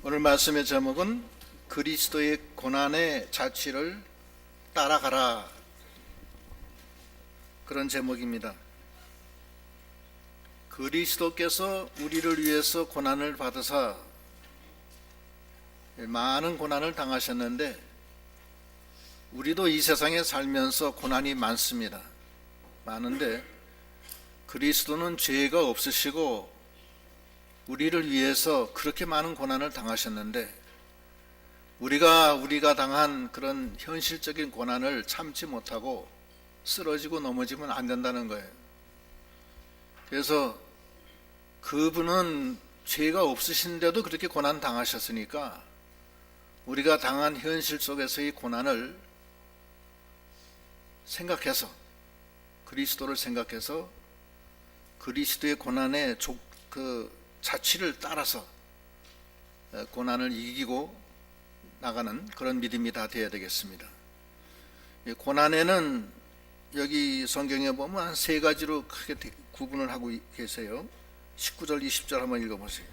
오늘 말씀의 제목은 그리스도의 고난의 자취를 따라가라, 그런 제목입니다. 그리스도께서 우리를 위해서 고난을 받으사 많은 고난을 당하셨는데 우리도 이 세상에 살면서 고난이 많습니다. 많은데 그리스도는 죄가 없으시고 우리를 위해서 그렇게 많은 고난을 당하셨는데 우리가 당한 그런 현실적인 고난을 참지 못하고 쓰러지고 넘어지면 안 된다는 거예요. 그래서 그분은 죄가 없으신데도 그렇게 고난 당하셨으니까 우리가 당한 현실 속에서의 고난을 생각해서, 그리스도를 생각해서 그리스도의 고난의 자취를 따라서 고난을 이기고 나가는 그런 믿음이 다 되어야 되겠습니다. 고난에는 여기 성경에 보면 한 세 가지로 크게 구분을 하고 계세요. 19절 20절 한번 읽어보세요.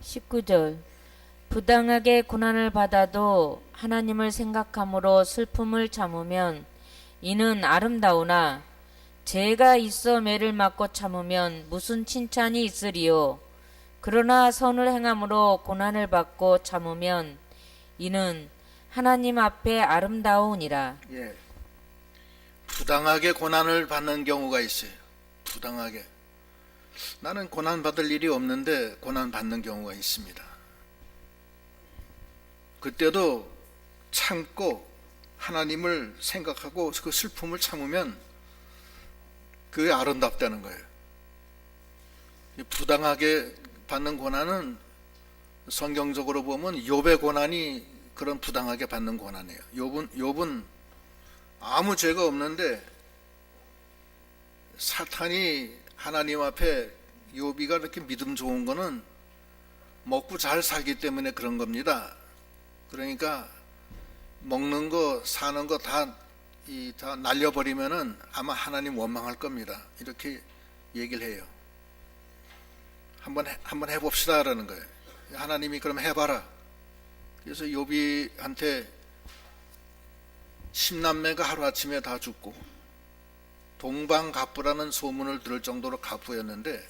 19절 부당하게 고난을 받아도 하나님을 생각함으로 슬픔을 참으면 이는 아름다우나 죄가 있어 매를 맞고 참으면 무슨 칭찬이 있으리요. 그러나 선을 행함으로 고난을 받고 참으면 이는 하나님 앞에 아름다우니라. 예, 부당하게 고난을 받는 경우가 있어요. 부당하게. 나는 고난 받을 일이 없는데 고난 받는 경우가 있습니다. 그때도 참고 하나님을 생각하고 그 슬픔을 참으면 그게 아름답다는 거예요. 부당하게 받는 고난은 성경적으로 보면 욥의 고난이 그런 부당하게 받는 고난이에요. 욥은 아무 죄가 없는데 사탄이 하나님 앞에 욥이가 이렇게 믿음 좋은 거는 먹고 잘 살기 때문에 그런 겁니다. 그러니까 먹는 거 사는 거 다 날려버리면은 아마 하나님 원망할 겁니다. 이렇게 얘기를 해요. 한번 해봅시다라는 거예요. 하나님이 그럼 해봐라. 그래서 욥이한테 10남매가 하루아침에 다 죽고 동방갑부라는 소문을 들을 정도로 갑부였는데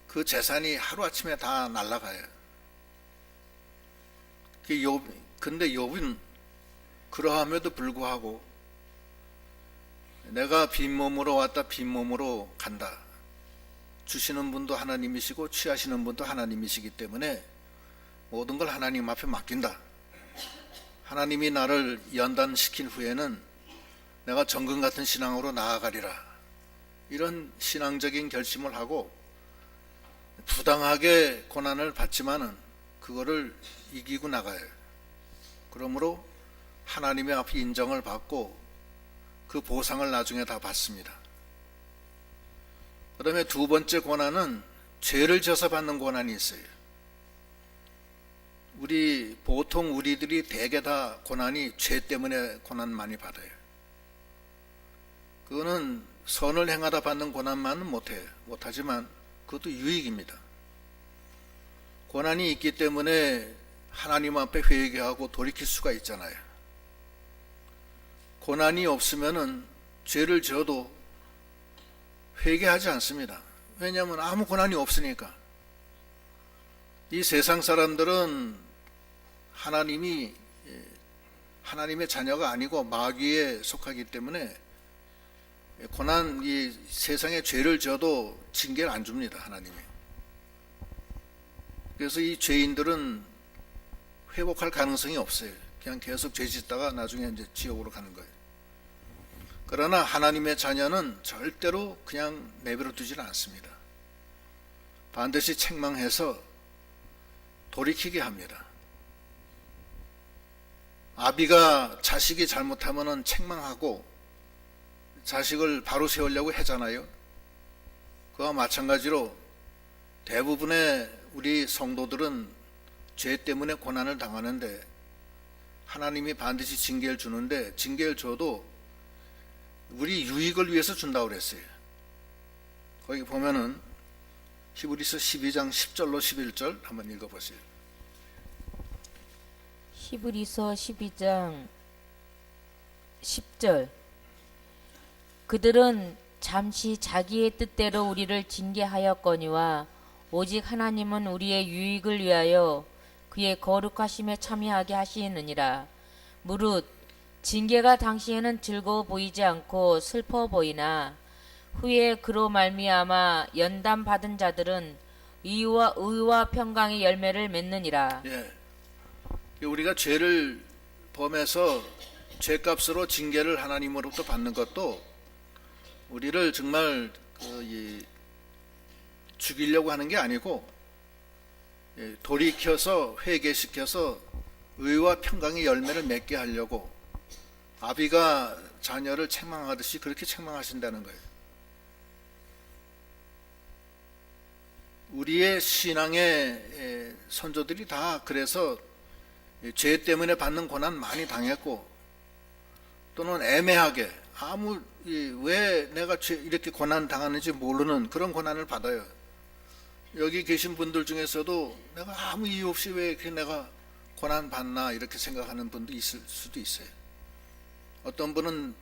그 재산이 하루아침에 다 날아가요. 근데 욥은 그러함에도 불구하고 내가 빈몸으로 왔다 빈몸으로 간다. 주시는 분도 하나님이시고 취하시는 분도 하나님이시기 때문에 모든 걸 하나님 앞에 맡긴다. 하나님이 나를 연단시킨 후에는 내가 정금 같은 신앙으로 나아가리라. 이런 신앙적인 결심을 하고 부당하게 고난을 받지만은 그거를 이기고 나가요. 그러므로 하나님의 앞에 인정을 받고 그 보상을 나중에 다 받습니다. 그 다음에 두 번째 고난은 죄를 져서 받는 고난이 있어요. 보통 우리들이 대개 다 고난이 죄 때문에 고난 많이 받아요. 그거는 선을 행하다 받는 고난만은 못하지만 그것도 유익입니다. 고난이 있기 때문에 하나님 앞에 회개하고 돌이킬 수가 있잖아요. 고난이 없으면은 죄를 져도 회개하지 않습니다. 왜냐하면 아무 고난이 없으니까. 이 세상 사람들은 하나님의 자녀가 아니고 마귀에 속하기 때문에 이 세상에 죄를 져도 징계를 안 줍니다, 하나님이. 그래서 이 죄인들은 회복할 가능성이 없어요. 그냥 계속 죄 짓다가 나중에 이제 지옥으로 가는 거예요. 그러나 하나님의 자녀는 절대로 그냥 내버려 두지는 않습니다. 반드시 책망해서 돌이키게 합니다. 아비가 자식이 잘못하면 책망하고 자식을 바로 세우려고 하잖아요. 그와 마찬가지로 대부분의 우리 성도들은 죄 때문에 고난을 당하는데 하나님이 반드시 징계를 주는데 징계를 줘도 우리 유익을 위해서 준다고 그랬어요. 거기 보면은 히브리서 12장 10절로 11절 한번 읽어보세요. 히브리서 12장 10절. 그들은 잠시 자기의 뜻대로 우리를 징계하였거니와 오직 하나님은 우리의 유익을 위하여 그의 거룩하심에 참여하게 하시느니라. 무릇 징계가 당시에는 즐거워 보이지 않고 슬퍼 보이나 후에 그로 말미암아 연단 받은 자들은 의와 평강의 열매를 맺느니라. 예. 우리가 죄를 범해서 죄값으로 징계를 하나님으로부터 받는 것도 우리를 정말 죽이려고 하는 게 아니고 돌이켜서 회개시켜서 의와 평강의 열매를 맺게 하려고 아비가 자녀를 책망하듯이 그렇게 책망하신다는 거예요. 우리의 신앙의 선조들이 다 그래서 죄 때문에 받는 고난 많이 당했고 또는 애매하게 왜 내가 이렇게 고난 당하는지 모르는 그런 고난을 받아요. 여기 계신 분들 중에서도 내가 아무 이유 없이 왜 이렇게 내가 고난 받나 이렇게 생각하는 분도 있을 수도 있어요. 어떤 분은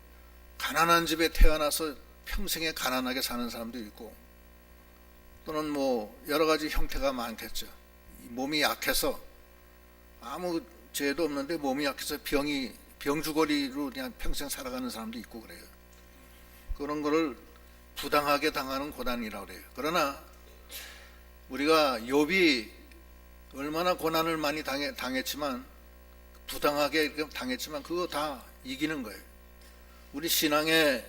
가난한 집에 태어나서 평생에 가난하게 사는 사람도 있고 또는 뭐 여러 가지 형태가 많겠죠. 몸이 약해서 아무 죄도 없는데 몸이 약해서 병주거리로 그냥 평생 살아가는 사람도 있고 그래요. 그런 거를 부당하게 당하는 고난이라고 그래요. 그러나 우리가 욥이 얼마나 고난을 많이 당했지만 부당하게 당했지만 그거 다 이기는 거예요. 우리 신앙의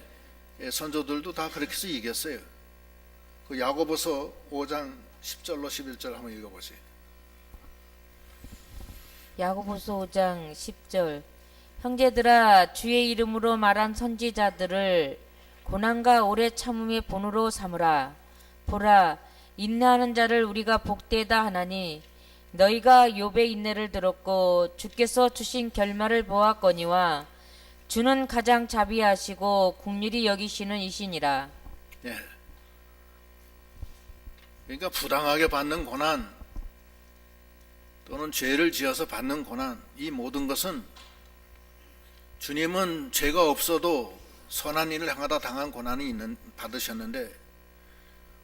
선조들도 다 그렇게 해서 이겼어요. 그 야고보서 5장 10절로 11절 한번 읽어보세요. 야고보서 5장 10절. 형제들아, 주의 이름으로 말한 선지자들을 고난과 오래 참음의 본으로 삼으라. 보라, 인내하는 자를 우리가 복되다 하나니 너희가 욥의 인내를 들었고 주께서 주신 결말을 보았거니와 주는 가장 자비하시고 긍휼히 여기시는 이시니라. 예. 그러니까 부당하게 받는 고난 또는 죄를 지어서 받는 고난, 이 모든 것은 주님은 죄가 없어도 선한 일을 행하다 당한 고난이 받으셨는데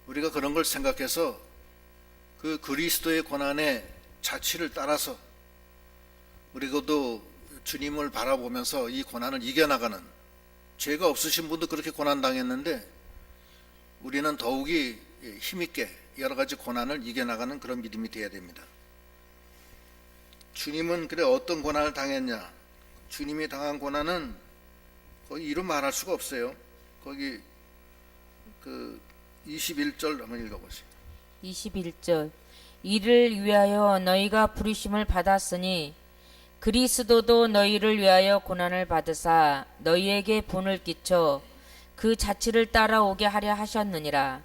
우리가 그런 걸 생각해서 그 그리스도의 고난의 자취를 따라서 우리도 주님을 바라보면서 이 고난을 이겨나가는, 죄가 없으신 분도 그렇게 고난당했는데 우리는 더욱이 힘있게 여러 가지 고난을 이겨나가는 그런 믿음이 되어야 됩니다. 주님은 그래 어떤 고난을 당했냐? 주님이 당한 고난은 거의 이루 말할 수가 없어요. 거기 그 21절 한번 읽어보세요. 21절. 이를 위하여 너희가 부르심을 받았으니 그리스도도 너희를 위하여 고난을 받으사 너희에게 본을 끼쳐 그 자취를 따라오게 하려 하셨느니라.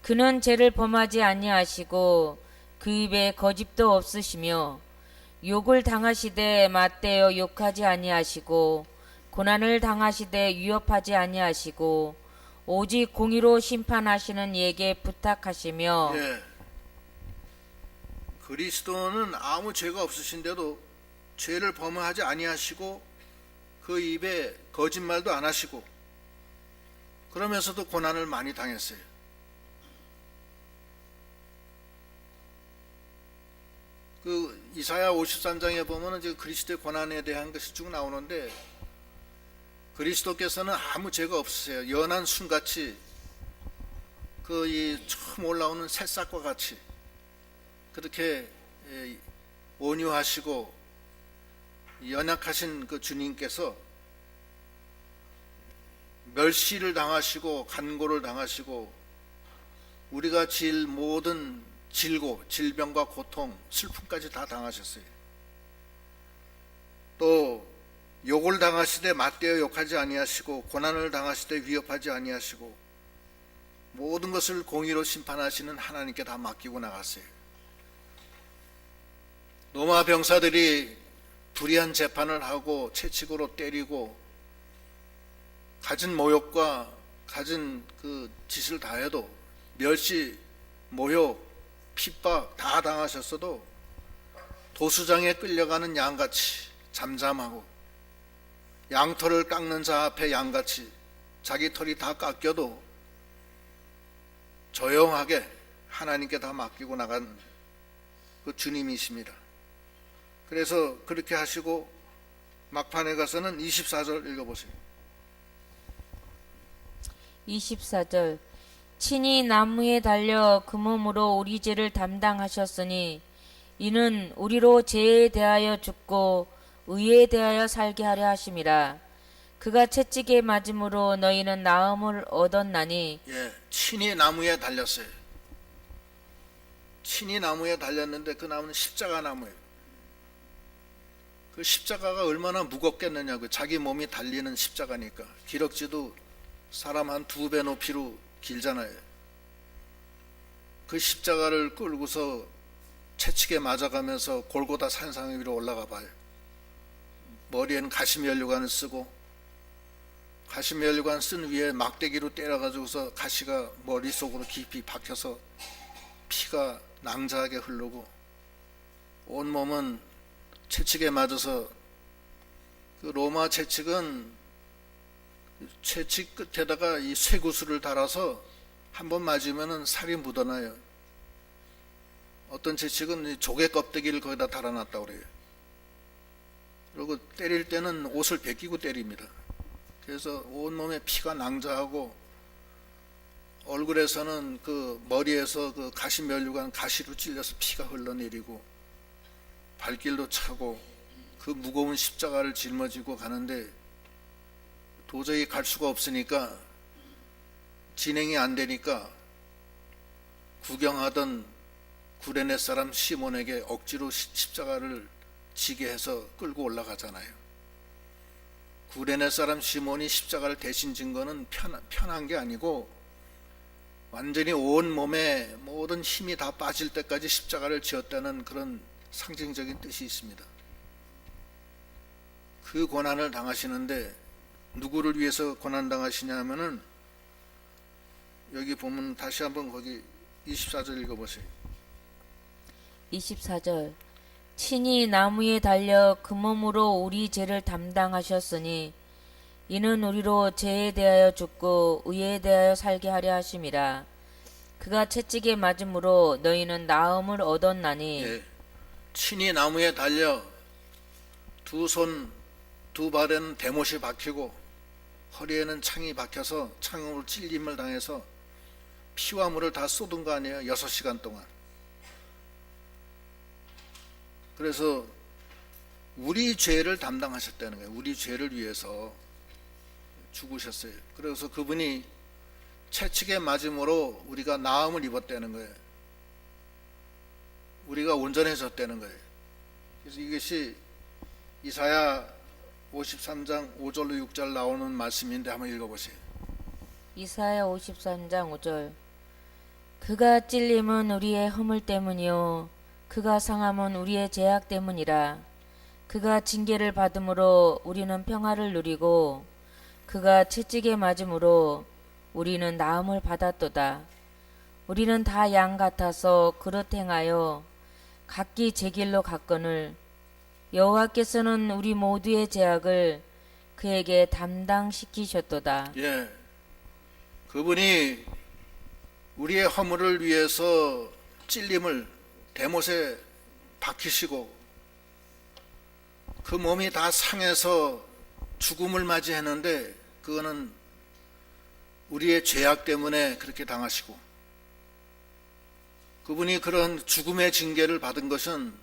그는 죄를 범하지 아니하시고 그 입에 거짓도 없으시며 욕을 당하시되 맞대어 욕하지 아니하시고 고난을 당하시되 위협하지 아니하시고 오직 공의로 심판하시는 이에게 부탁하시며. 예. 그리스도는 아무 죄가 없으신데도 죄를 범하지 아니하시고 그 입에 거짓말도 안 하시고 그러면서도 고난을 많이 당했어요. 그 이사야 53장에 보면은 이제 그리스도의 고난에 대한 것이 쭉 나오는데 그리스도께서는 아무 죄가 없으세요. 연한 순같이 그 이 처음 올라오는 새싹과 같이 그렇게 온유하시고 연약하신 그 주님께서 멸시를 당하시고 간고를 당하시고 우리가 질 모든 질병과 고통, 슬픔까지 다 당하셨어요. 또 욕을 당하시되 맞대어 욕하지 아니하시고 고난을 당하시되 위협하지 아니하시고 모든 것을 공의로 심판하시는 하나님께 다 맡기고 나갔어요. 로마 병사들이 불의한 재판을 하고 채찍으로 때리고 갖은 모욕과 갖은 그 짓을 다 해도 멸시, 모욕, 핍박 다 당하셨어도 도수장에 끌려가는 양같이 잠잠하고, 양털을 깎는 자 앞에 양같이 자기 털이 다 깎여도 조용하게 하나님께 다 맡기고 나간 그 주님이십니다. 그래서 그렇게 하시고 막판에 가서는 24절 읽어보세요. 24절 친히 나무에 달려 그 몸으로 우리 죄를 담당하셨으니 이는 우리로 죄에 대하여 죽고 의에 대하여 살게 하려 하심이라. 그가 채찍에 맞음으로 너희는 나음을 얻었나니. 예, 친히 나무에 달렸어요. 친히 나무에 달렸는데 그 나무는 십자가 나무예요. 그 십자가가 얼마나 무겁겠느냐고요. 자기 몸이 달리는 십자가니까. 기럭지도 사람 한 2배 높이로 길잖아요. 그 십자가를 끌고서 채찍에 맞아가면서 골고다 산상 위로 올라가 봐요. 머리에는 가시면류관을 쓰고, 가시면류관 쓴 위에 막대기로 때려가지고서 가시가 머릿속으로 깊이 박혀서 피가 낭자하게 흐르고, 온몸은 채찍에 맞아서, 그 로마 채찍은 채찍 끝에다가 이 쇠구슬을 달아서 한번 맞으면 살이 묻어나요. 어떤 채찍은 조개 껍데기를 거기다 달아놨다고 그래요. 그리고 때릴 때는 옷을 벗기고 때립니다. 그래서 온몸에 피가 낭자하고, 얼굴에서는 그 머리에서 그 가시면류관 가시로 찔려서 피가 흘러내리고, 발길도 차고, 그 무거운 십자가를 짊어지고 가는데 도저히 갈 수가 없으니까, 진행이 안 되니까 구경하던 구레네 사람 시몬에게 억지로 십자가를 지게 해서 끌고 올라가잖아요. 구레네 사람 시몬이 십자가를 대신 진 거는 편한 게 아니고, 완전히 온 몸에 모든 힘이 다 빠질 때까지 십자가를 지었다는 그런 상징적인 뜻이 있습니다. 그 고난을 당하시는데 누구를 위해서 고난 당하시냐면은, 여기 보면 다시 한번 거기 24절 읽어보세요. 24절 친히 나무에 달려 그 몸으로 우리 죄를 담당하셨으니 이는 우리로 죄에 대하여 죽고 의에 대하여 살게 하려 하심이라. 그가 채찍에 맞음으로 너희는 나음을 얻었나니. 예, 친히 나무에 달려 두 손 두 발에는 대못이 박히고 허리에는 창이 박혀서 창으로 찔림을 당해서 피와 물을 다 쏟은 거 아니에요. 6시간 동안. 그래서 우리 죄를 담당하셨다는 거예요. 우리 죄를 위해서 죽으셨어요. 그래서 그분이 채찍에 맞음으로 우리가 나음을 입었다는 거예요. 우리가 온전해졌다는 거예요. 그래서 이것이 이사야 53장 5절로 6절 나오는 말씀인데 한번 읽어보세요. 이사야 53장 5절 그가 찔림은 우리의 허물 때문이요 그가 상함은 우리의 죄악 때문이라. 그가 징계를 받음으로 우리는 평화를 누리고 그가 채찍에 맞음으로 우리는 나음을 받았도다. 우리는 다 양 같아서 그릇 행하여 각기 제 길로 갔거늘 여호와께서는 우리 모두의 죄악을 그에게 담당시키셨도다. 예, 그분이 우리의 허물을 위해서 찔림을 대못에 박히시고 그 몸이 다 상해서 죽음을 맞이했는데, 그거는 우리의 죄악 때문에 그렇게 당하시고, 그분이 그런 죽음의 징계를 받은 것은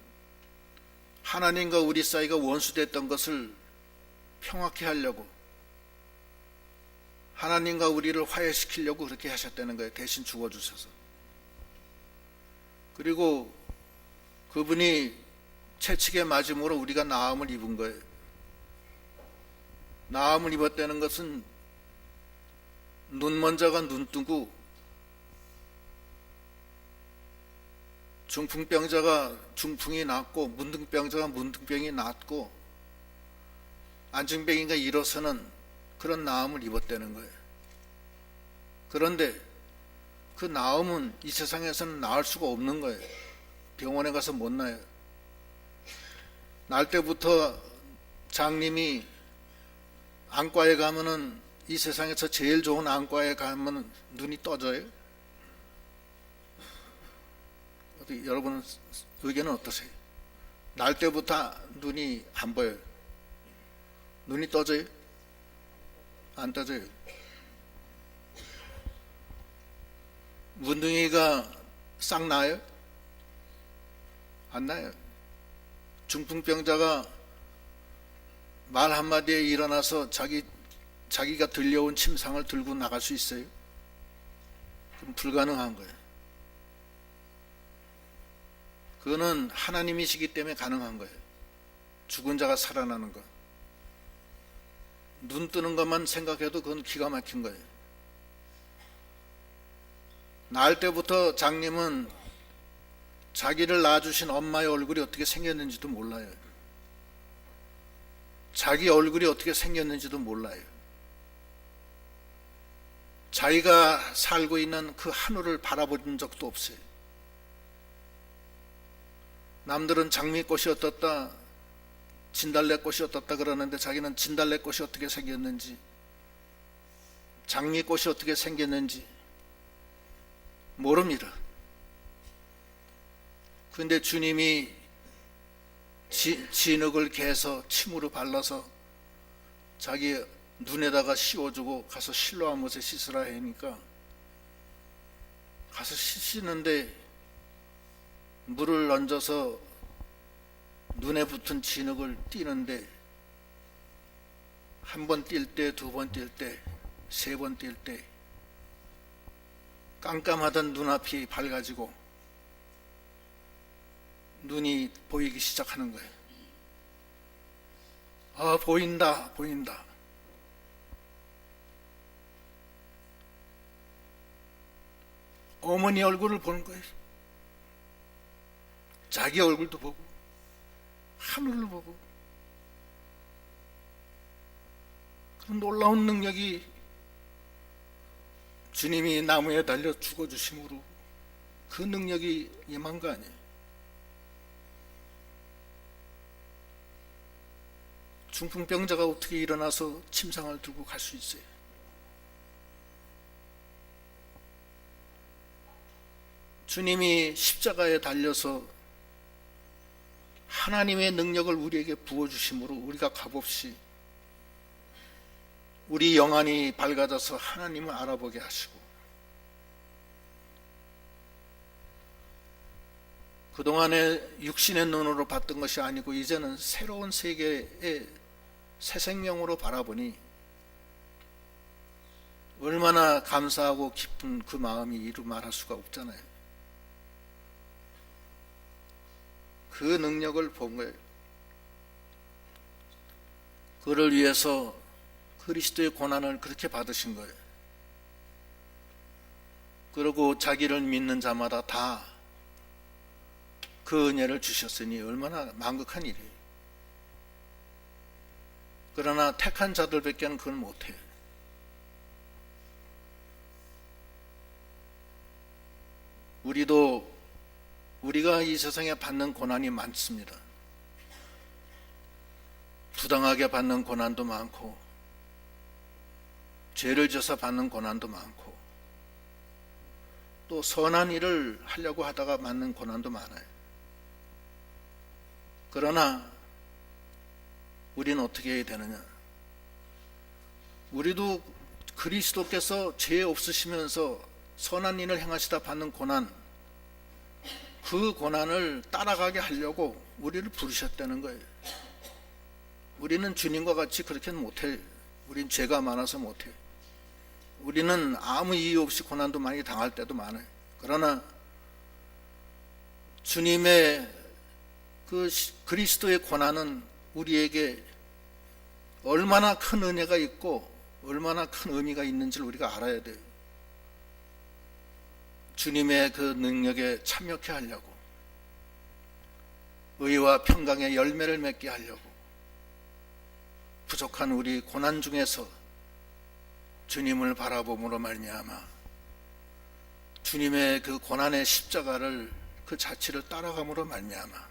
하나님과 우리 사이가 원수됐던 것을 평화케 하려고, 하나님과 우리를 화해시키려고 그렇게 하셨다는 거예요. 대신 죽어주셔서. 그리고 그분이 채찍에 맞음으로 우리가 나음을 입은 거예요. 나음을 입었다는 것은 눈 먼저가 눈 뜨고, 중풍병자가 중풍이 낫고, 문둥병자가 문둥병이 낫고, 안증병이가 일어서는 그런 나음을 입었다는 거예요. 그런데 그 나음은 이 세상에서는 나을 수가 없는 거예요. 병원에 가서 못 나요. 날 때부터 장님이 안과에 가면은 이 세상에서 제일 좋은 안과에 가면 눈이 떠져요? 어떻게 여러분 의견은 어떠세요? 날 때부터 눈이 안 보여요. 눈이 떠져요? 안 떠져요. 문둥이가 싹 나요? 안 나요. 중풍병자가 말 한마디에 일어나서 자기가 들려온 침상을 들고 나갈 수 있어요? 그럼 불가능한 거예요. 그거는 하나님이시기 때문에 가능한 거예요. 죽은 자가 살아나는 거. 눈 뜨는 것만 생각해도 그건 기가 막힌 거예요. 낳을 때부터 장님은 자기를 낳아주신 엄마의 얼굴이 어떻게 생겼는지도 몰라요. 자기 얼굴이 어떻게 생겼는지도 몰라요. 자기가 살고 있는 그 하늘을 바라본 적도 없어요. 남들은 장미꽃이 어떻다, 진달래꽃이 어떻다 그러는데 자기는 진달래꽃이 어떻게 생겼는지, 장미꽃이 어떻게 생겼는지 모릅니다. 그런데 주님이 진흙을 개서 침으로 발라서 자기 눈에다가 씌워주고 가서 실로암 못에 씻으라 하니까 가서 씻는데 물을 얹어서 눈에 붙은 진흙을 띄는데 한 번 뛸 때, 두 번 뛸 때, 세 번 뛸 때 깜깜하던 눈앞이 밝아지고 눈이 보이기 시작하는 거예요. 아, 보인다, 보인다. 어머니 얼굴을 보는 거예요. 자기 얼굴도 보고 하늘을 보고. 그 놀라운 능력이 주님이 나무에 달려 죽어주심으로 그 능력이 임한 거 아니에요. 중풍병자가 어떻게 일어나서 침상을 들고 갈 수 있어요? 주님이 십자가에 달려서 하나님의 능력을 우리에게 부어주심으로 우리가 값없이 우리 영안이 밝아져서 하나님을 알아보게 하시고, 그동안에 육신의 눈으로 봤던 것이 아니고 이제는 새로운 세계의 새 생명으로 바라보니 얼마나 감사하고 기쁜 그 마음이 이루 말할 수가 없잖아요. 그 능력을 본 거예요. 그를 위해서 그리스도의 고난을 그렇게 받으신 거예요. 그리고 자기를 믿는 자마다 다 그 은혜를 주셨으니 얼마나 만극한 일이에요. 그러나 택한 자들밖에는 그걸 못해요. 우리가 이 세상에 받는 고난이 많습니다. 부당하게 받는 고난도 많고, 죄를 져서 받는 고난도 많고, 또 선한 일을 하려고 하다가 받는 고난도 많아요. 그러나 우리는 어떻게 해야 되느냐? 우리도 그리스도께서 죄 없으시면서 선한 일을 행하시다 받는 고난, 그 고난을 따라가게 하려고 우리를 부르셨다는 거예요. 우리는 주님과 같이 그렇게는 못해요. 우린 죄가 많아서 못해요. 우리는 아무 이유 없이 고난도 많이 당할 때도 많아요. 그러나 주님의 그 그리스도의 고난은 우리에게 얼마나 큰 은혜가 있고 얼마나 큰 의미가 있는지를 우리가 알아야 돼요. 주님의 그 능력에 참여케 하려고, 의와 평강의 열매를 맺게 하려고, 부족한 우리 고난 중에서 주님을 바라봄으로 말미암아 주님의 그 고난의 십자가를, 그 자취를 따라감으로 말미암아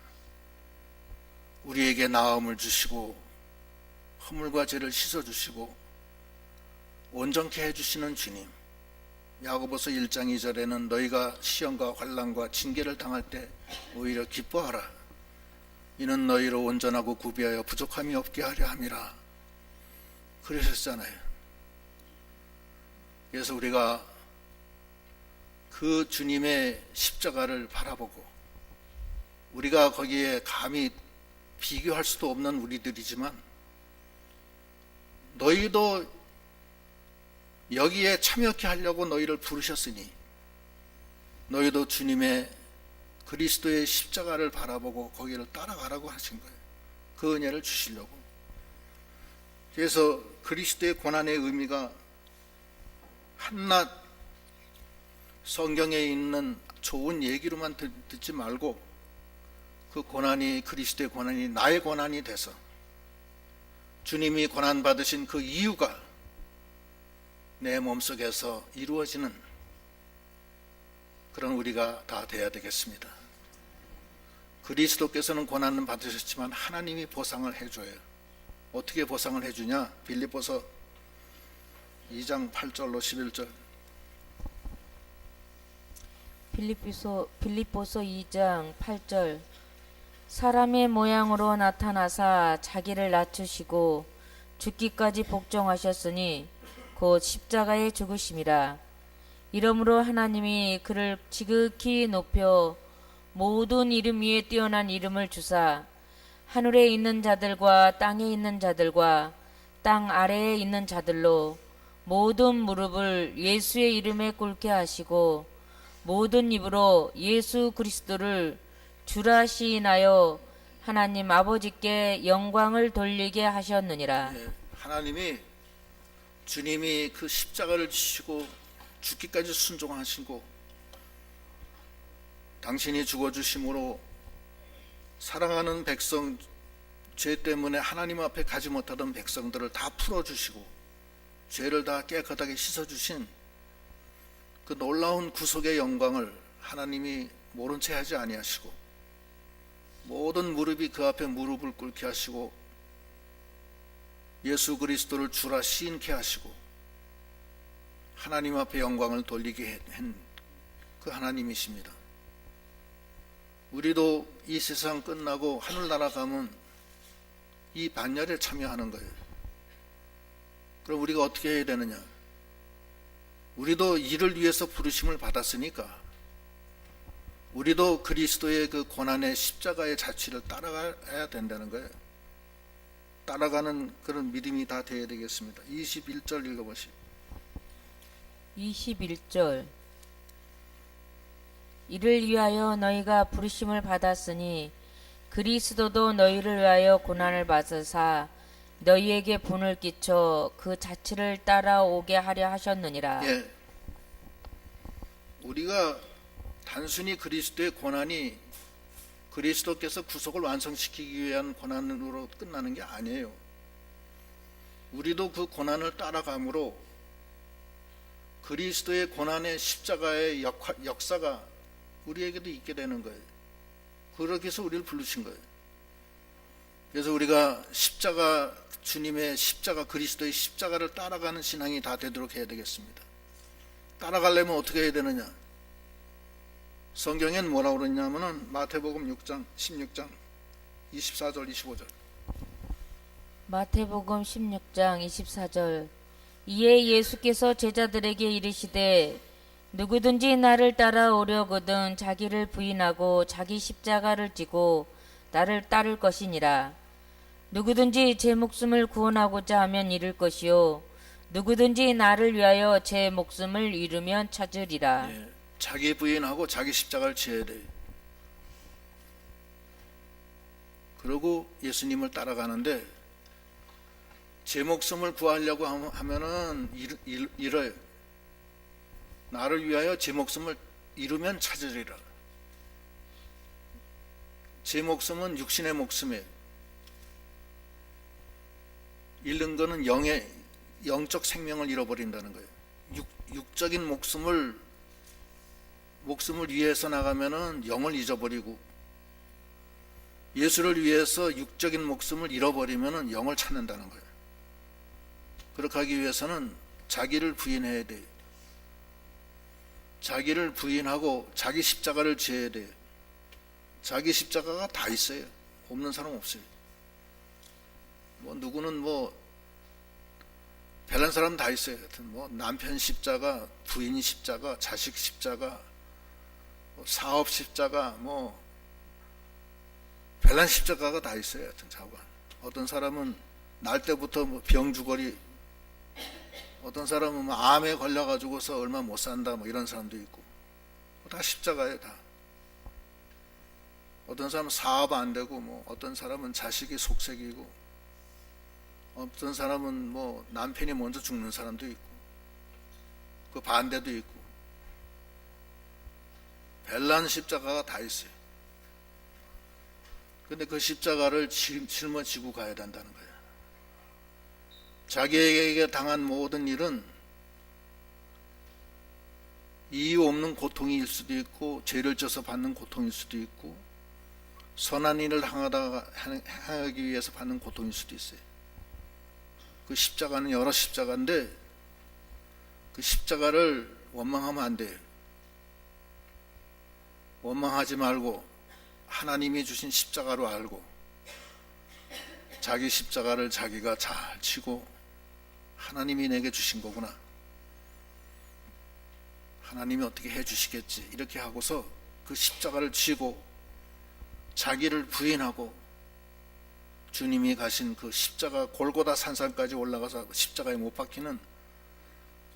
우리에게 나음을 주시고 허물과 죄를 씻어주시고 온전케 해주시는 주님, 야고보서 1장 2절에는 너희가 시험과 환난과 징계를 당할 때 오히려 기뻐하라. 이는 너희를 온전하고 구비하여 부족함이 없게 하려 함이라. 그러셨잖아요. 그래서 우리가 그 주님의 십자가를 바라보고, 우리가 거기에 감히 비교할 수도 없는 우리들이지만 너희도 여기에 참여케 하려고 너희를 부르셨으니 너희도 주님의 그리스도의 십자가를 바라보고 거기를 따라가라고 하신 거예요. 그 은혜를 주시려고. 그래서 그리스도의 고난의 의미가 한낱 성경에 있는 좋은 얘기로만 듣지 말고 그 고난이, 그리스도의 고난이 나의 고난이 돼서 주님이 고난 받으신 그 이유가 내 몸속에서 이루어지는 그런 우리가 다 돼야 되겠습니다. 그리스도께서는 고난은 받으셨지만 하나님이 보상을 해줘요. 어떻게 보상을 해주냐? 빌립보서 2장 8절로 11절. 빌립보서 2장 8절. 사람의 모양으로 나타나사 자기를 낮추시고 죽기까지 복종하셨으니 곧 십자가에 죽으심이라. 이러므로 하나님이 그를 지극히 높여 모든 이름 위에 뛰어난 이름을 주사 하늘에 있는 자들과 땅에 있는 자들과 땅 아래에 있는 자들로 모든 무릎을 예수의 이름에 꿇게 하시고 모든 입으로 예수 그리스도를 주라 시인하여 하나님 아버지께 영광을 돌리게 하셨느니라. 하나님이, 주님이 그 십자가를 지시고 죽기까지 순종하시고 당신이 죽어주심으로 사랑하는 백성, 죄 때문에 하나님 앞에 가지 못하던 백성들을 다 풀어주시고 죄를 다 깨끗하게 씻어주신 그 놀라운 구속의 영광을 하나님이 모른 채 하지 아니하시고 모든 무릎이 그 앞에 무릎을 꿇게 하시고 예수 그리스도를 주라 시인케 하시고 하나님 앞에 영광을 돌리게 한 그 하나님이십니다. 우리도 이 세상 끝나고 하늘나라 가면 이 반열에 참여하는 거예요. 그럼 우리가 어떻게 해야 되느냐? 우리도 이를 위해서 부르심을 받았으니까 우리도 그리스도의 그 고난의 십자가의 자취를 따라가야 된다는 거예요. 따라가는 그런 믿음이 다 되어야 되겠습니다. 21절 읽어보시죠. 21절. 이를 위하여 너희가 부르심을 받았으니 그리스도도 너희를 위하여 고난을 받으사 너희에게 분을 끼쳐 그 자취를 따라오게 하려 하셨느니라. 예. 우리가 단순히 그리스도의 고난이 그리스도께서 구속을 완성시키기 위한 고난으로 끝나는 게 아니에요. 우리도 그 고난을 따라감으로 그리스도의 고난의 십자가의 역사가 우리에게도 있게 되는 거예요. 그렇게 해서 우리를 부르신 거예요. 그래서 우리가 십자가, 주님의 십자가, 그리스도의 십자가를 따라가는 신앙이 다 되도록 해야 되겠습니다. 따라가려면 어떻게 해야 되느냐? 성경엔 뭐라고 그러냐면은 마태복음 6장 16장 24절 25절. 마태복음 16장 24절. 이에 예수께서 제자들에게 이르시되 누구든지 나를 따라오려거든 자기를 부인하고 자기 십자가를 지고 나를 따를 것이니라. 누구든지 제 목숨을 구원하고자 하면 잃을 것이요 누구든지 나를 위하여 제 목숨을 잃으면 찾으리라. 예, 자기 부인하고 자기 십자가를 지어야 돼요. 그러고 예수님을 따라가는데 제 목숨을 구하려고 하면은 잃어요. 나를 위하여 제 목숨을 잃으면 찾으리라. 제 목숨은 육신의 목숨이에요. 잃는 거는 영적 생명을 잃어버린다는 거예요. 육적인 목숨을 위해서 나가면은 영을 잊어버리고 예수를 위해서 육적인 목숨을 잃어버리면 영을 찾는다는 거예요. 그렇게 하기 위해서는 자기를 부인해야 돼요. 자기를 부인하고 자기 십자가를 지어야 돼요. 자기 십자가가 다 있어요. 없는 사람 없어요. 뭐 누구는 뭐 별난 사람 다 있어요. 하여튼 뭐 남편 십자가, 부인 십자가, 자식 십자가, 뭐 사업 십자가, 뭐 별난 십자가가 다 있어요. 하여튼 자관. 어떤 사람은 날 때부터 뭐 병주거리, 어떤 사람은 뭐 암에 걸려가지고서 얼마 못 산다, 뭐 이런 사람도 있고, 다 십자가예요, 다. 어떤 사람은 사업 안 되고, 뭐 어떤 사람은 자식이 속색이고, 어떤 사람은 뭐 남편이 먼저 죽는 사람도 있고, 그 반대도 있고, 별난 십자가가 다 있어요. 근데 그 십자가를 짊어지고 가야 된다는 거예요. 자기에게 당한 모든 일은 이유 없는 고통일 수도 있고, 죄를 져서 받는 고통일 수도 있고, 선한 일을 행하기 위해서 받는 고통일 수도 있어요. 그 십자가는 여러 십자가인데 그 십자가를 원망하면 안 돼요. 원망하지 말고 하나님이 주신 십자가로 알고 자기 십자가를 자기가 잘 치고 하나님이 내게 주신 거구나, 하나님이 어떻게 해주시겠지, 이렇게 하고서 그 십자가를 지고 자기를 부인하고 주님이 가신 그 십자가 골고다 산상까지 올라가서 십자가에 못 박히는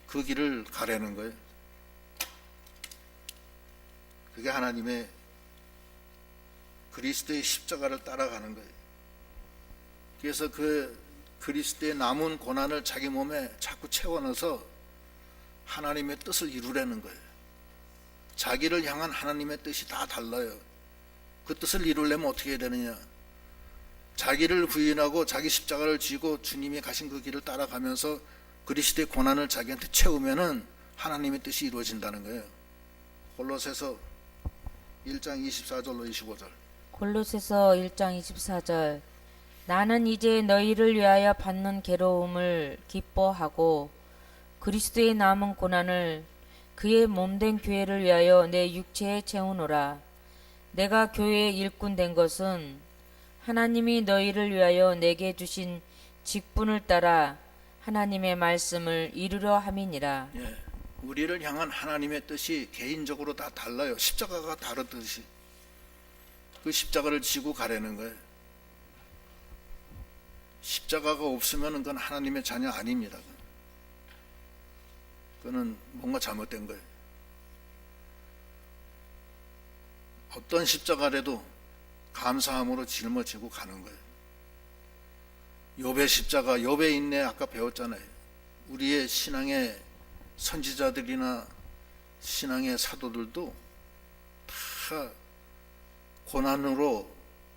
그 길을 가려는 거예요. 그게 하나님의 그리스도의 십자가를 따라가는 거예요. 그래서 그 그리스도의 남은 고난을 자기 몸에 자꾸 채워넣어서 하나님의 뜻을 이루려는 거예요. 자기를 향한 하나님의 뜻이 다 달라요. 그 뜻을 이루려면 어떻게 해야 되느냐? 자기를 부인하고 자기 십자가를 지고 주님이 가신 그 길을 따라가면서 그리스도의 고난을 자기한테 채우면은 하나님의 뜻이 이루어진다는 거예요. 골로새서 1장 24절로 25절. 골로새서 1장 24절. 나는 이제 너희를 위하여 받는 괴로움을 기뻐하고 그리스도의 남은 고난을 그의 몸된 교회를 위하여 내 육체에 채우노라. 내가 교회의 일꾼 된 것은 하나님이 너희를 위하여 내게 주신 직분을 따라 하나님의 말씀을 이루려 함이니라. 예, 우리를 향한 하나님의 뜻이 개인적으로 다 달라요. 십자가가 다르듯이 그 십자가를 지고 가려는 거예요. 십자가가 없으면 그건 하나님의 자녀 아닙니다. 그거는 뭔가 잘못된 거예요. 어떤 십자가라도 감사함으로 짊어지고 가는 거예요. 욥의 십자가, 욥의 인내 아까 배웠잖아요. 우리의 신앙의 선지자들이나 신앙의 사도들도 다 고난으로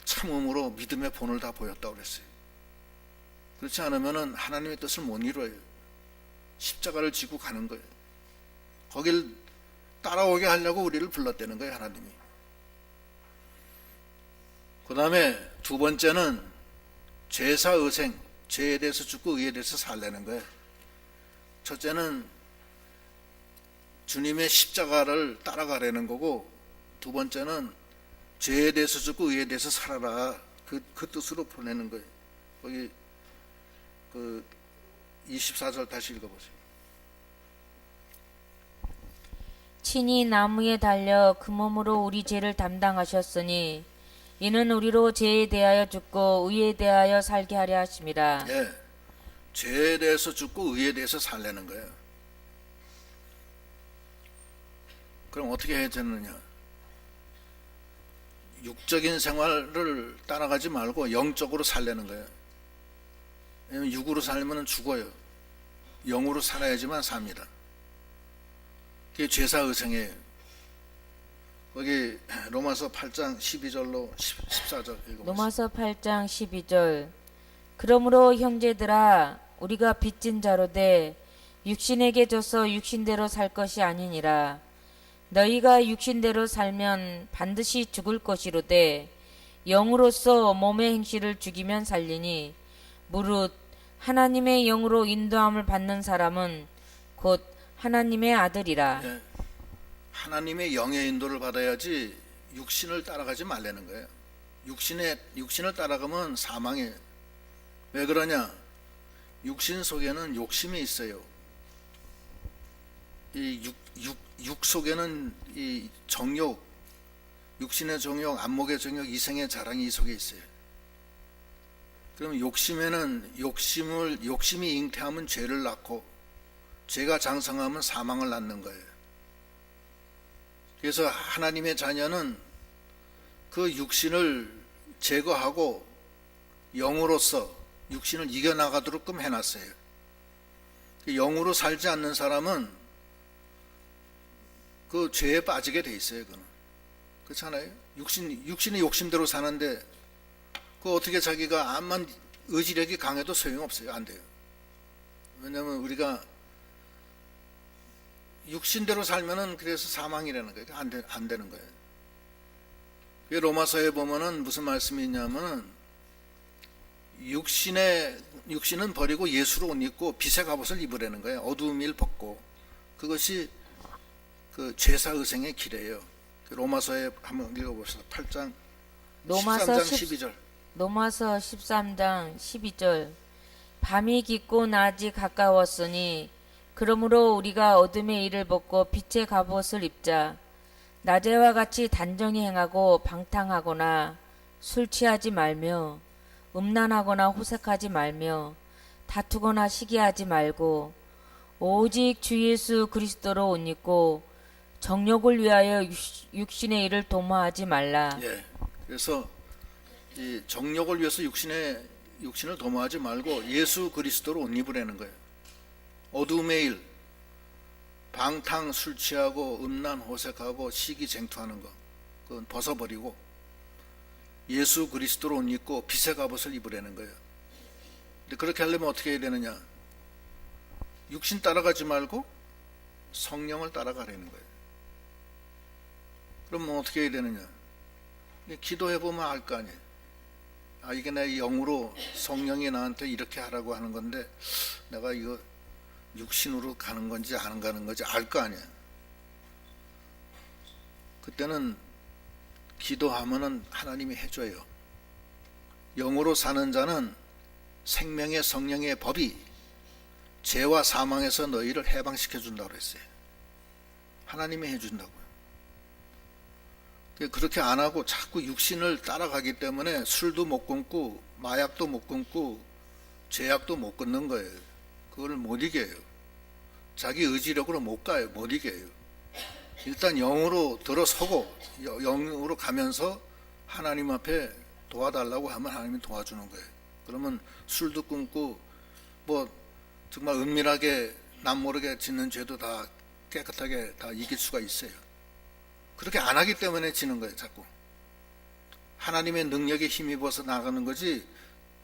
참음으로 믿음의 본을 다 보였다고 그랬어요. 그렇지 않으면 하나님의 뜻을 못 이루어요. 십자가를 지고 가는 거예요. 거길 따라오게 하려고 우리를 불렀다는 거예요, 하나님이. 그 다음에 두 번째는 죄사의생, 죄에 대해서 죽고 의에 대해서 살려는 거예요. 첫째는 주님의 십자가를 따라가려는 거고, 두 번째는 죄에 대해서 죽고 의에 대해서 살아라, 그 뜻으로 보내는 거예요. 거기 그 24절 다시 읽어보세요. 친히 나무에 달려 그 몸으로 우리 죄를 담당하셨으니 이는 우리로 죄에 대하여 죽고 의에 대하여 살게 하려 하심이라. 예, 죄에 대해서 죽고 의에 대해서 살려는 거예요. 그럼 어떻게 해야 되느냐? 육적인 생활을 따라가지 말고 영적으로 살려는 거예요. 왜냐면 육으로 살면 죽어요. 영으로 살아야지만 삽니다. 그게 죄사의생이에요. 거기 로마서 8장 12절로 14절 읽어보세요. 로마서 8장 12절. 그러므로 형제들아 우리가 빚진 자로 돼 육신에게 져서 육신대로 살 것이 아니니라. 너희가 육신대로 살면 반드시 죽을 것이로되 영으로서 몸의 행실을 죽이면 살리니 무릇 하나님의 영으로 인도함을 받는 사람은 곧 하나님의 아들이라. 예. 하나님의 영의 인도를 받아야지 육신을 따라가지 말라는 거예요. 육신을 따라가면 사망이에요. 왜 그러냐? 육신 속에는 욕심이 있어요. 이 육 속에는 이 정욕, 육신의 정욕, 안목의 정욕, 이생의 자랑이 이 속에 있어요. 그럼 욕심이 잉태하면 죄를 낳고, 죄가 장성하면 사망을 낳는 거예요. 그래서 하나님의 자녀는 그 육신을 제거하고 영으로서 육신을 이겨나가도록끔 해놨어요. 영으로 살지 않는 사람은 그 죄에 빠지게 돼 있어요. 그는 그렇잖아요. 육신의 욕심대로 사는데 그 어떻게 자기가 암만 의지력이 강해도 소용없어요. 안 돼요. 왜냐하면 우리가 육신대로 살면은 그래서 사망이라는 거예요. 안 되는 거예요. 로마서에 보면은 무슨 말씀이 있냐면은 육신은 버리고 예수로 옷 입고 빛의 갑옷을 입으라는 거예요. 어두운 일 벗고. 그것이 그 제사의생의 길이에요. 로마서에 한번 읽어봅시다. 8장 13장 12절. 로마서 13장 12절. 밤이 깊고 낮이 가까웠으니 그러므로 우리가 어둠의 일을 벗고 빛의 갑옷을 입자. 낮에와 같이 단정히 행하고 방탕하거나 술 취하지 말며 음란하거나 호색하지 말며 다투거나 시기하지 말고 오직 주 예수 그리스도로 옷 입고 정욕을 위하여 육신의 일을 도모하지 말라. 예. 그래서 이 정욕을 위해서 육신을 도모하지 말고 예수 그리스도로 옷 입으라는 거예요. 어두움의 일, 방탕, 술 취하고 음란, 호색하고 시기, 쟁투하는 거, 그건 벗어버리고 예수 그리스도로 옷 입고 빛의 갑옷을 입으라는 거예요. 근데 그렇게 하려면 어떻게 해야 되느냐? 육신 따라가지 말고 성령을 따라가라는 거예요. 그럼 뭐 어떻게 해야 되느냐? 기도해보면 알 거 아니에요. 이게 내 영으로 성령이 나한테 이렇게 하라고 하는 건데 내가 이거 육신으로 가는 건지 안 가는 건지 알 거 아니에요. 그때는 기도하면은 하나님이 해줘요. 영으로 사는 자는 생명의 성령의 법이 죄와 사망에서 너희를 해방시켜 준다고 그랬어요. 하나님이 해준다고요. 그렇게 안 하고 자꾸 육신을 따라가기 때문에 술도 못 끊고 마약도 못 끊고 죄악도 못 끊는 거예요. 그걸 못 이겨요. 자기 의지력으로 못 가요. 못 이겨요. 일단 영으로 들어서고 영으로 가면서 하나님 앞에 도와달라고 하면 하나님이 도와주는 거예요. 그러면 술도 끊고 뭐 정말 은밀하게 남 모르게 짓는 죄도 다 깨끗하게 다 이길 수가 있어요. 그렇게 안 하기 때문에 지는 거예요. 자꾸 하나님의 능력에 힘입어서 나가는 거지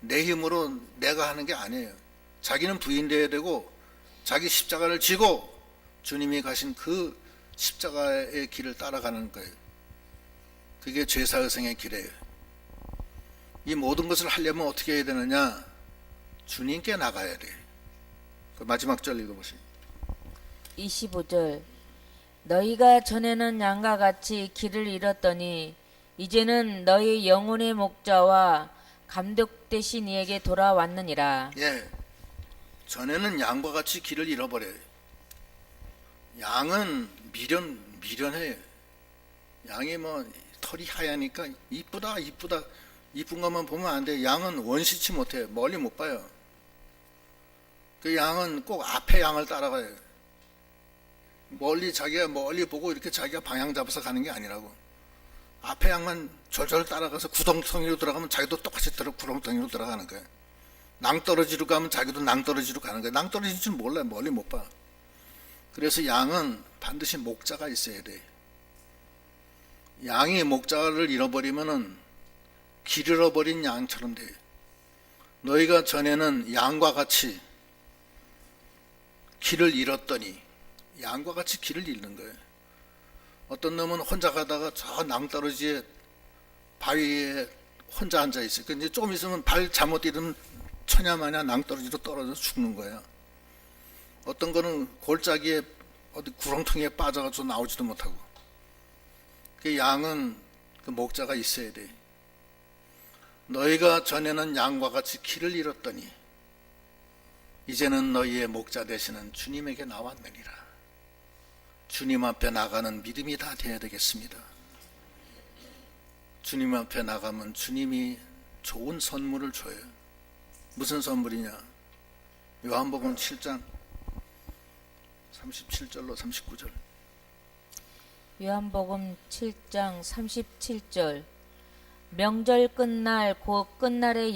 내 힘으로 내가 하는 게 아니에요. 자기는 부인되어야 되고 자기 십자가를 지고 주님이 가신 그 십자가의 길을 따라가는 거예요. 그게 죄사의생의 길이에요. 이 모든 것을 하려면 어떻게 해야 되느냐? 주님께 나가야 돼요. 그 마지막 절 읽어보세요. 25절. 너희가 전에는 양과 같이 길을 잃었더니 이제는 너희 영혼의 목자와 감독 되신 이에게 돌아왔느니라. 예, 전에는 양과 같이 길을 잃어버려요. 양은 미련해요. 양이 뭐 털이 하얘니까 이쁘다 이쁜 것만 보면 안 돼요. 양은 원시치 못해요. 멀리 못 봐요. 그 양은 꼭 앞에 양을 따라가요. 자기가 멀리 보고 이렇게 자기가 방향 잡아서 가는 게 아니라고. 앞에 양만 절절 따라가서 구렁텅이로 들어가면 자기도 똑같이 구렁텅이로 들어가는 거예요. 낭떠러지로 가면 자기도 낭떠러지로 가는 거예요. 낭떠러질 줄 몰라요. 멀리 못 봐. 그래서 양은 반드시 목자가 있어야 돼. 양이 목자를 잃어버리면은 길 잃어버린 양처럼 돼요. 너희가 전에는 양과 같이 길을 잃었더니, 양과 같이 길을 잃는 거예요. 어떤 놈은 혼자 가다가 저 낭떠러지에 바위에 혼자 앉아 있어요. 근데 조금 있으면 발 잘못 디디면 천야마냐 낭떠러지로 떨어져서 죽는 거예요. 어떤 거는 골짜기에 어디 구렁텅이에 빠져가지고 나오지도 못하고. 그 양은 그 목자가 있어야 돼. 너희가 전에는 양과 같이 길을 잃었더니 이제는 너희의 목자 되시는 주님에게 나왔느니라. 주님 앞에 나가는 믿음이 다 되어야 되겠습니다. 주님 앞에 나가면 주님이 좋은 선물을 줘요. 무슨 선물이냐? 요한복음 7장 37절로 39절. 요한복음 7장 37절. 명절 끝날 곧 끝날에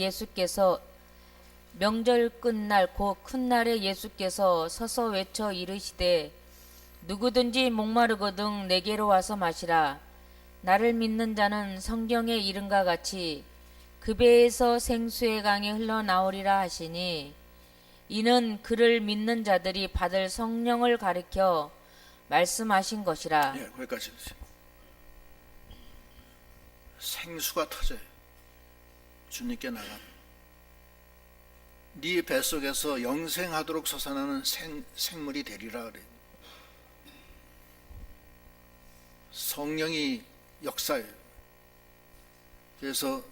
예수께서 서서 외쳐 이르시되 누구든지 목마르거든 내게로 와서 마시라. 나를 믿는 자는 성경에 이른과 같이 그 배에서 생수의 강이 흘러나오리라 하시니 이는 그를 믿는 자들이 받을 성령을 가리켜 말씀하신 것이라. 예, 거기까지. 생수가 터져요. 주님께 나가면. 네 뱃속에서 영생하도록 솟아나는 생물이 되리라 그래요. 성령이 역사예요. 그래서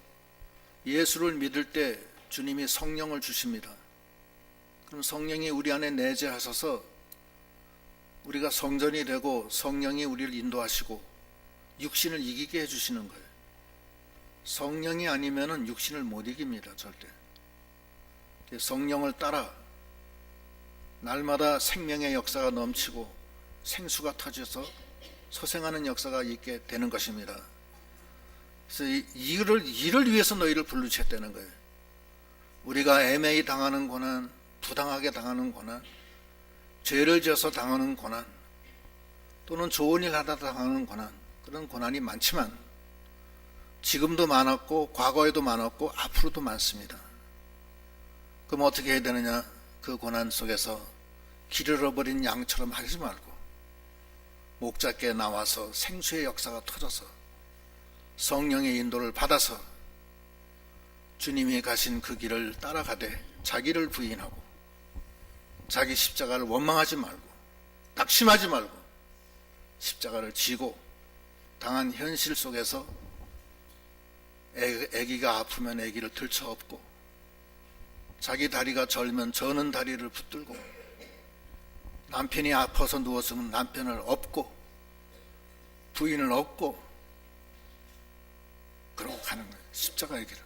예수를 믿을 때 주님이 성령을 주십니다. 그럼 성령이 우리 안에 내재하셔서 우리가 성전이 되고 성령이 우리를 인도하시고 육신을 이기게 해주시는 거예요. 성령이 아니면은 육신을 못 이깁니다. 절대. 성령을 따라 날마다 생명의 역사가 넘치고 생수가 터져서 소생하는 역사가 있게 되는 것입니다. 그래서 이를 위해서 너희를 불러주셨다는 거예요. 우리가 애매히 당하는 고난, 부당하게 당하는 고난, 죄를 지어서 당하는 고난, 또는 좋은 일 하다 당하는 고난, 그런 고난이 많지만 지금도 많았고 과거에도 많았고 앞으로도 많습니다. 그럼 어떻게 해야 되느냐? 그 고난 속에서 길 잃어버린 양처럼 하지 말고 목자께 나와서 생수의 역사가 터져서 성령의 인도를 받아서 주님이 가신 그 길을 따라가되 자기를 부인하고 자기 십자가를 원망하지 말고 낙심하지 말고 십자가를 지고 당한 현실 속에서 아기가 아프면 아기를 들쳐업고 자기 다리가 절면 저는 다리를 붙들고 남편이 아파서 누웠으면 남편을 업고 부인을 업고 그러고 가는 거예요. 십자가의 길은.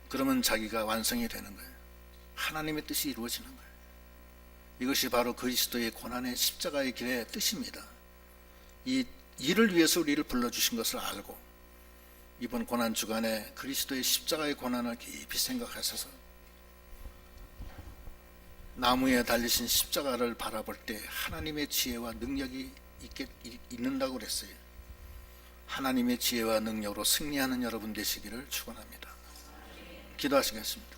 그러면 자기가 완성이 되는 거예요. 하나님의 뜻이 이루어지는 거예요. 이것이 바로 그리스도의 고난의 십자가의 길의 뜻입니다. 이 일을 위해서 우리를 불러주신 것을 알고 이번 고난 주간에 그리스도의 십자가의 고난을 깊이 생각하셔서 나무에 달리신 십자가를 바라볼 때 하나님의 지혜와 능력이 있는다고 그랬어요. 하나님의 지혜와 능력으로 승리하는 여러분 되시기를 축원합니다. 기도하시겠습니다.